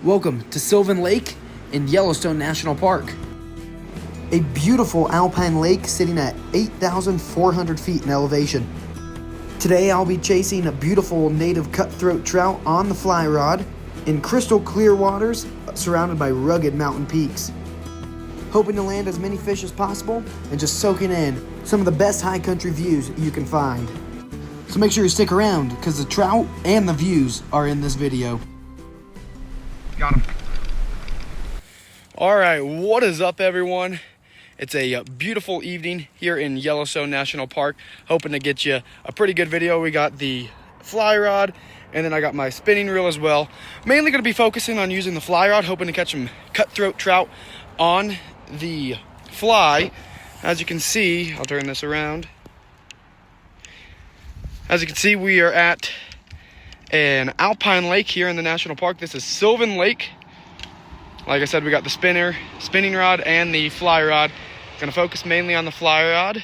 Welcome to Sylvan Lake in Yellowstone National Park. A beautiful alpine lake sitting at 8,400 feet in elevation. Today I'll be chasing a beautiful native cutthroat trout on the fly rod in crystal clear waters surrounded by rugged mountain peaks. Hoping to land as many fish as possible and just soaking in some of the best high country views you can find. So make sure you stick around because the trout and the views are in this video. Got him. All right, what is up, everyone? It's a beautiful evening here in Yellowstone National Park. Hoping to get you a pretty good video. We got the fly rod, and then I got my spinning reel as well. Mainly going to be focusing on using the fly rod, hoping to catch some cutthroat trout on the fly. As you can see, I'll turn this around. As you can see, we are at an alpine lake here in the national park. This is Sylvan Lake. Like I said, we got the spinning rod and the fly rod. Gonna focus mainly on the fly rod.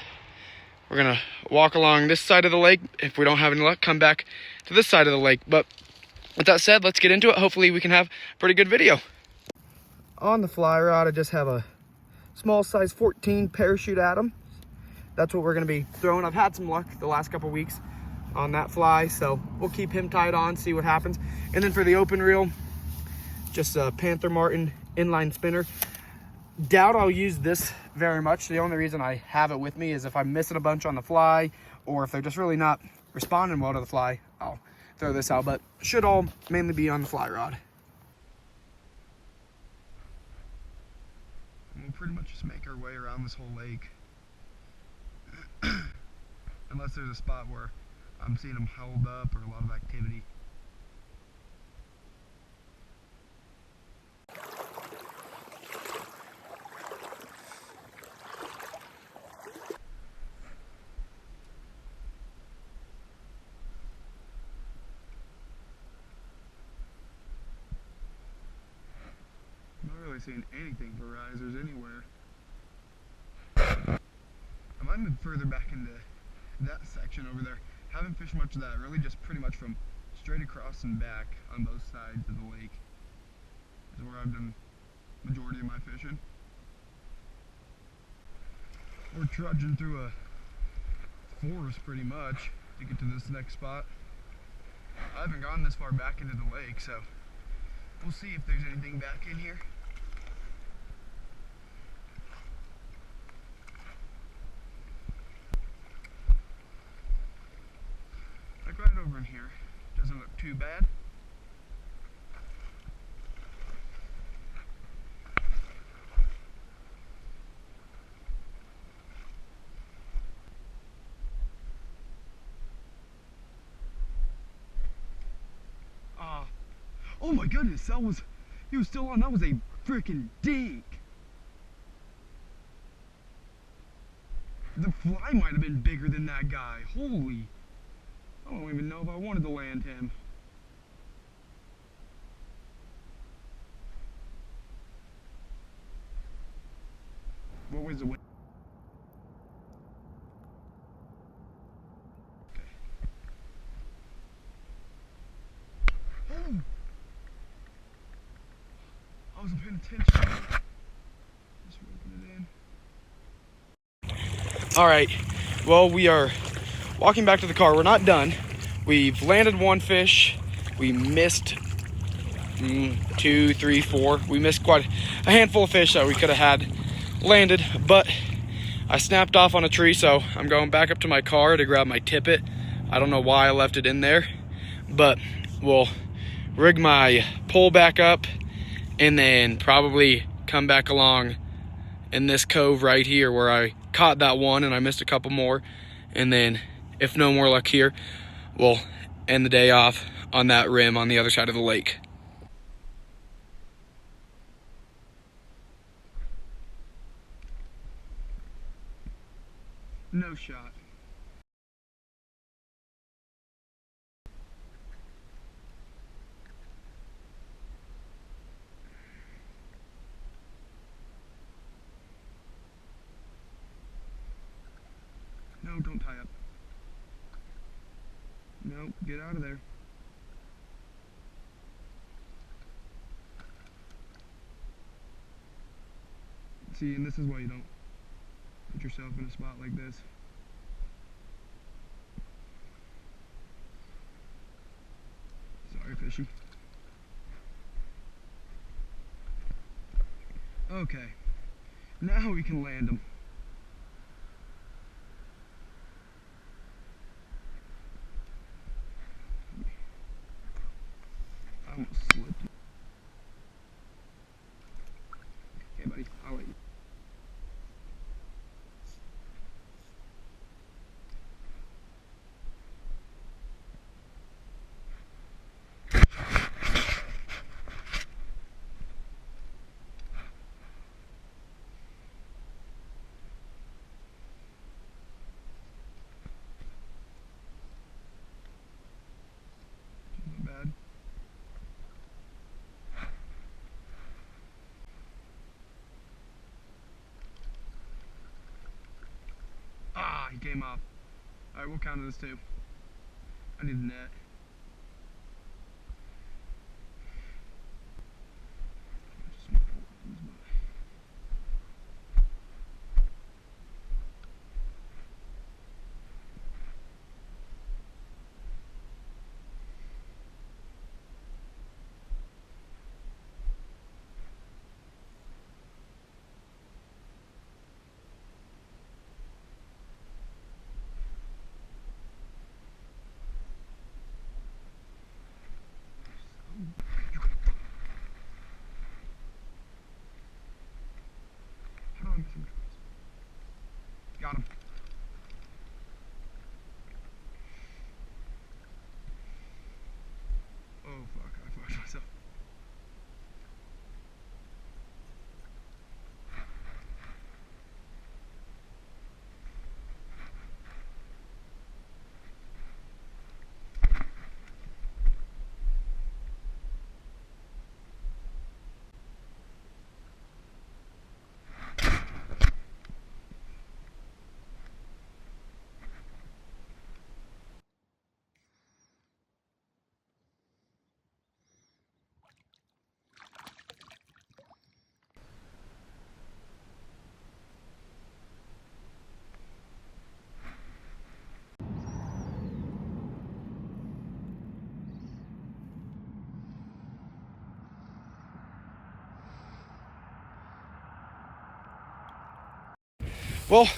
We're gonna walk along this side of the lake. If we don't have any luck, come back to this side of the lake. But with that said, let's get into it. Hopefully we can have a pretty good video. On the fly rod, I just have a small size 14 parachute atom. That's what we're gonna be throwing. I've had some luck the last couple weeks on that fly, so we'll keep him tied on, see what happens. And then for the open reel, just a Panther Martin inline spinner. Doubt I'll use this very much. The only reason I have it with me is if I'm missing a bunch on the fly, or if they're just really not responding well to the fly, I'll throw this out, but should all mainly be on the fly rod. We'll pretty much just make our way around this whole lake. Unless there's a spot where I'm seeing them held up or a lot of activity. I'm not really seeing anything for risers anywhere. I might move further back into that section over there. Haven't fished much of that, really just pretty much from straight across and back on both sides of the lake is where I've done majority of my fishing. We're trudging through a forest pretty much to get to this next spot. I haven't gone this far back into the lake, so we'll see if there's anything back in here. Like right over in here. Doesn't look too bad. Oh my goodness, he was still on. That was a freaking dink. The fly might have been bigger than that guy. Holy. I don't even know if I wanted to land him. What was the wind? Okay. Oh! I wasn't paying attention. Just roping it in. All right, well, we are walking back to the car. We're not done. We've landed one fish. We missed 2, 3, 4. We missed quite a handful of fish that we could have had landed, but I snapped off on a tree, so I'm going back up to my car to grab my tippet. I don't know why I left it in there, but we'll rig my pole back up and then probably come back along in this cove right here where I caught that one and I missed a couple more. And then if no more luck here, we'll end the day off on that rim on the other side of the lake. No shot. No, don't tie up. No, get out of there. See, and this is why you don't put yourself in a spot like this. Sorry, fishy. Okay, now we can land them. I almost slipped. Okay, buddy, I'll let you. Not bad. Ah, he came off. Alright, we'll count this too. I need a net. How do I miss him? Got him. Oh fuck, I fucked myself. Well,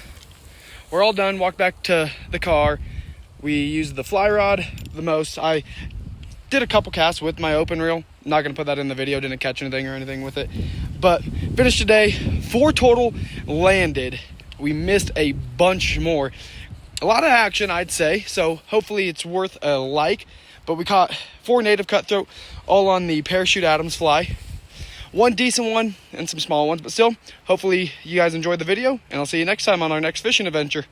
we're all done. Walked back to the car. We used the fly rod the most. I did a couple casts with my open reel. Not gonna put that in the video. Didn't catch anything or anything with it. But finished today. 4 total landed. We missed a bunch more. A lot of action, I'd say. So hopefully it's worth a like. But we caught 4 native cutthroat, all on the Parachute Adams fly. 1 decent one and some small ones, but still, hopefully you guys enjoyed the video, and I'll see you next time on our next fishing adventure.